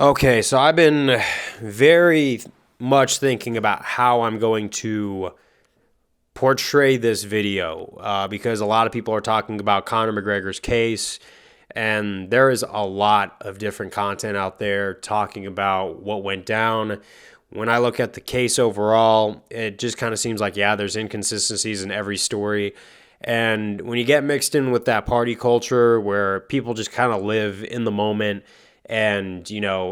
Okay, so I've been very much thinking about how I'm going to portray this video because a lot of people are talking about Conor McGregor's case, and there is a lot of different content out there talking about what went down. When I look at the case overall, it just kind of seems like, yeah, there's inconsistencies in every story. And when you get mixed in with that party culture where people just kind of live in the moment and,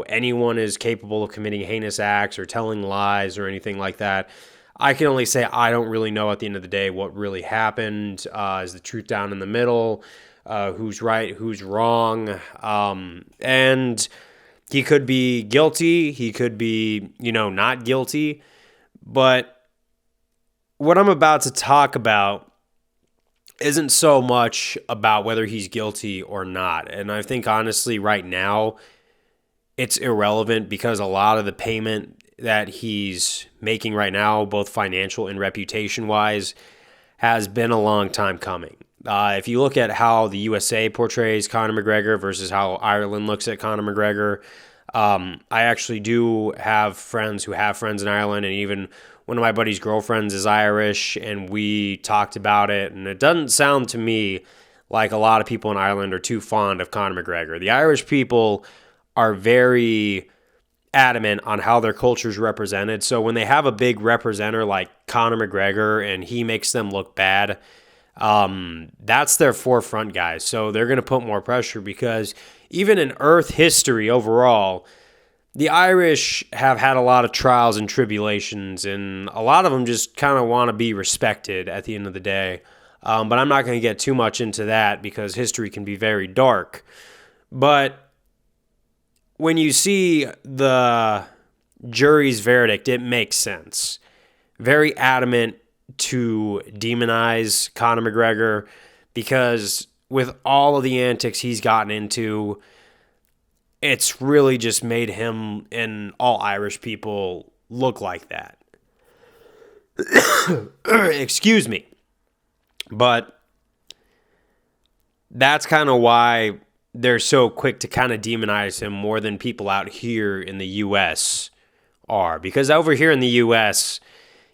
anyone is capable of committing heinous acts or telling lies or anything like that, I can only say I don't really know at the end of the day what really happened. Is the truth down in the middle? Who's right? Who's wrong? And he could be guilty. He could be, not guilty. But what I'm about to talk about isn't so much about whether he's guilty or not. And I think, honestly, right now, it's irrelevant because a lot of the payment that he's making right now, both financial and reputation-wise, has been a long time coming. If you look at how the USA portrays Conor McGregor versus how Ireland looks at Conor McGregor, I actually do have friends who have friends in Ireland, and even one of my buddy's girlfriends is Irish, and we talked about it, and it doesn't sound to me like a lot of people in Ireland are too fond of Conor McGregor. The Irish people are very adamant on how their culture is represented, so when they have a big representer like Conor McGregor and he makes them look bad, that's their forefront guys. So they're going to put more pressure because even in Earth history overall, the Irish have had a lot of trials and tribulations, and a lot of them just kind of want to be respected at the end of the day. But I'm not going to get too much into that because history can be very dark. But when you see the jury's verdict, it makes sense. Very adamant to demonize Conor McGregor because with all of the antics he's gotten into, it's really just made him and all Irish people look like that. Excuse me. But that's kind of why they're so quick to kind of demonize him more than people out here in the U.S. are. Because over here in the U.S.,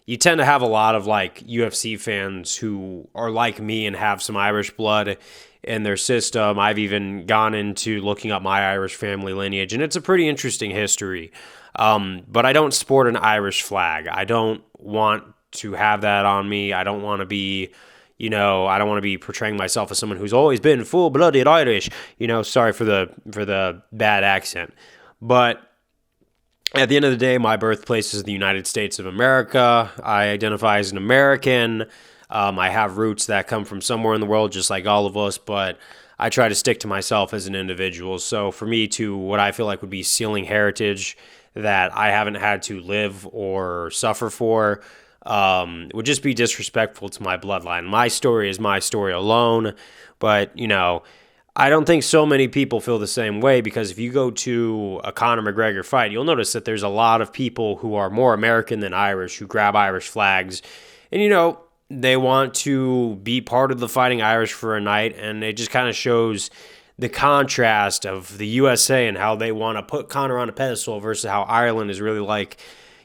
you tend to have a lot of like UFC fans who are like me and have some Irish blood in their system. I've even gone into looking up my Irish family lineage, and it's a pretty interesting history. But I don't sport an Irish flag. I don't want to have that on me. I don't want to be, I don't want to be portraying myself as someone who's always been full-blooded Irish. Sorry for the bad accent. But at the end of the day, my birthplace is the United States of America. I identify as an American. I have roots that come from somewhere in the world, just like all of us, but I try to stick to myself as an individual. So for me to what I feel like would be stealing heritage that I haven't had to live or suffer for would just be disrespectful to my bloodline. My story is my story alone, but, I don't think so many people feel the same way because if you go to a Conor McGregor fight, you'll notice that there's a lot of people who are more American than Irish who grab Irish flags. And, they want to be part of the Fighting Irish for a night, and it just kind of shows the contrast of the USA and how they want to put Conor on a pedestal versus how Ireland is really like,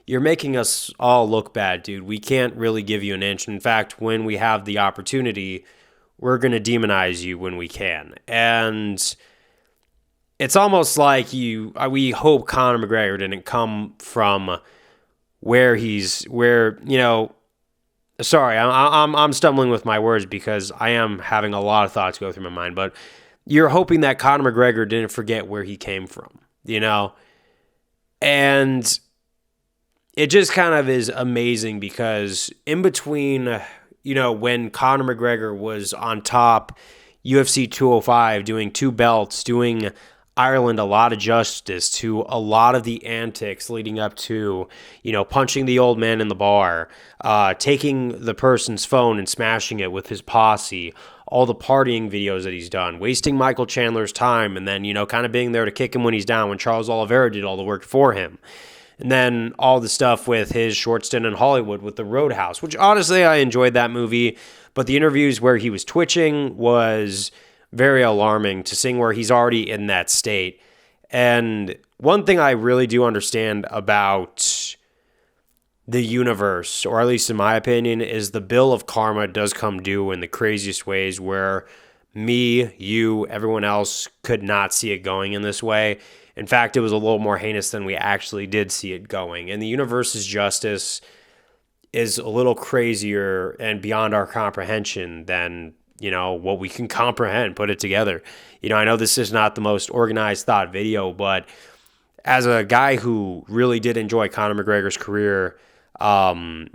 you're making us all look bad, dude. We can't really give you an inch. In fact, when we have the opportunity, we're going to demonize you when we can. And it's almost like we hope Conor McGregor didn't come from sorry, I'm stumbling with my words because I am having a lot of thoughts go through my mind, but you're hoping that Conor McGregor didn't forget where he came from, And it just kind of is amazing because in between, when Conor McGregor was on top, UFC 205, doing two belts, doing Ireland a lot of justice to a lot of the antics leading up to, punching the old man in the bar, taking the person's phone and smashing it with his posse, all the partying videos that he's done, wasting Michael Chandler's time, and then, kind of being there to kick him when he's down when Charles Oliveira did all the work for him. And then all the stuff with his short stint in Hollywood with the Roadhouse, which honestly, I enjoyed that movie. But the interviews where he was twitching was very alarming to seeing where he's already in that state. And one thing I really do understand about the universe, or at least in my opinion, is the bill of karma does come due in the craziest ways where me, you, everyone else could not see it going in this way. In fact, it was a little more heinous than we actually did see it going. And the universe's justice is a little crazier and beyond our comprehension than, what we can comprehend, put it together. I know this is not the most organized thought video, but as a guy who really did enjoy Conor McGregor's career, and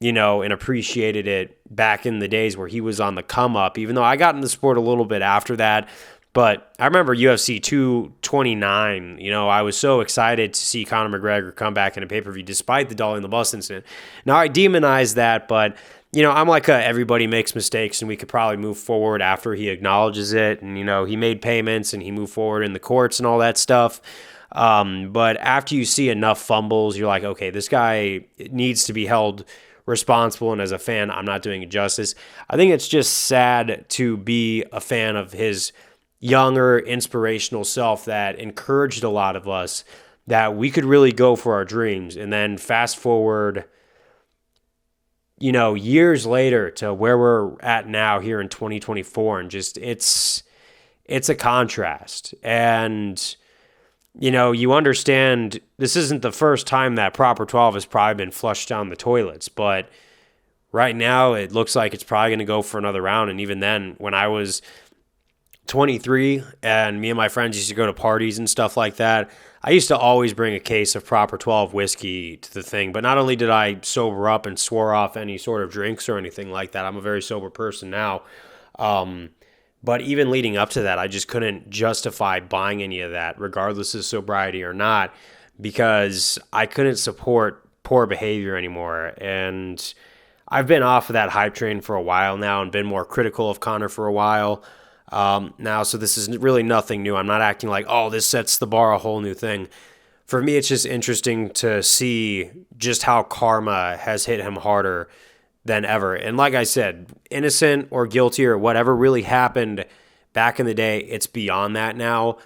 appreciated it back in the days where he was on the come up, even though I got in the sport a little bit after that. But I remember UFC 229, I was so excited to see Conor McGregor come back in a pay-per-view despite the Dolly in the Bus incident. Now, I demonize that, but, I'm like everybody makes mistakes, and we could probably move forward after he acknowledges it. And, he made payments, and he moved forward in the courts and all that stuff. But after you see enough fumbles, you're like, okay, this guy needs to be held responsible. And as a fan, I'm not doing it justice. I think it's just sad to be a fan of his younger, inspirational self that encouraged a lot of us that we could really go for our dreams. And then fast forward, years later to where we're at now here in 2024. And just, it's a contrast. And you understand this isn't the first time that Proper 12 has probably been flushed down the toilets, but right now it looks like it's probably going to go for another round. And even then, when I was 23 and me and my friends used to go to parties and stuff like that, I used to always bring a case of Proper 12 whiskey to the thing. But not only did I sober up and swore off any sort of drinks or anything like that, I'm a very sober person now. But even leading up to that, I just couldn't justify buying any of that, regardless of sobriety or not, because I couldn't support poor behavior anymore. And I've been off of that hype train for a while now and been more critical of Conor for a while now. So this is really nothing new. I'm not acting like, oh, this sets the bar a whole new thing. For me, it's just interesting to see just how karma has hit him harder than ever. And like I said, innocent or guilty or whatever really happened back in the day, it's beyond that now.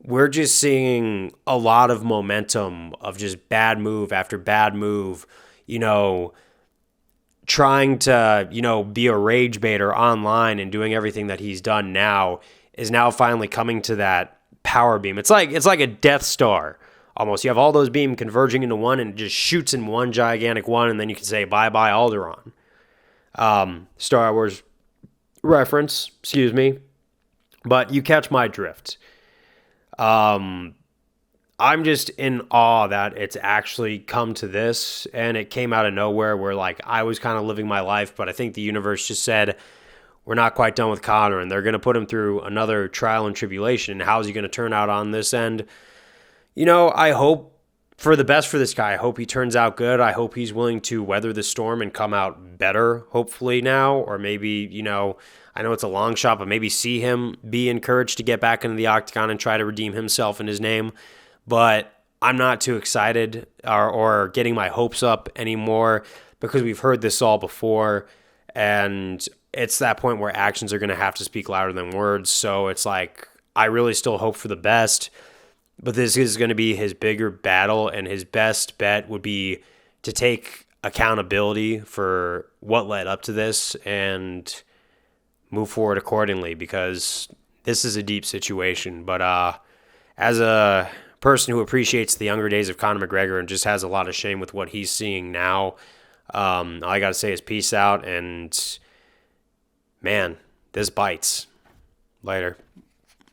We're just seeing a lot of momentum of just bad move after bad move, trying to, be a rage baiter online and doing everything that he's done now is now finally coming to that power beam. It's like a Death Star. Almost. You have all those beams converging into one and it just shoots in one gigantic one, and then you can say bye-bye Alderaan. Star Wars reference, excuse me. But you catch my drift. I'm just in awe that it's actually come to this, and it came out of nowhere where I was kind of living my life, but I think the universe just said, we're not quite done with Conor, and they're going to put him through another trial and tribulation. How's he going to turn out on this end? I hope for the best for this guy. I hope he turns out good. I hope he's willing to weather the storm and come out better, hopefully now. Or maybe, I know it's a long shot, but maybe see him be encouraged to get back into the octagon and try to redeem himself and his name. But I'm not too excited or getting my hopes up anymore because we've heard this all before. And it's that point where actions are going to have to speak louder than words. So it's like, I really still hope for the best. But this is going to be his bigger battle, and his best bet would be to take accountability for what led up to this and move forward accordingly, because this is a deep situation. But as a person who appreciates the younger days of Conor McGregor and just has a lot of shame with what he's seeing now, all I got to say is peace out, and man, this bites. Later.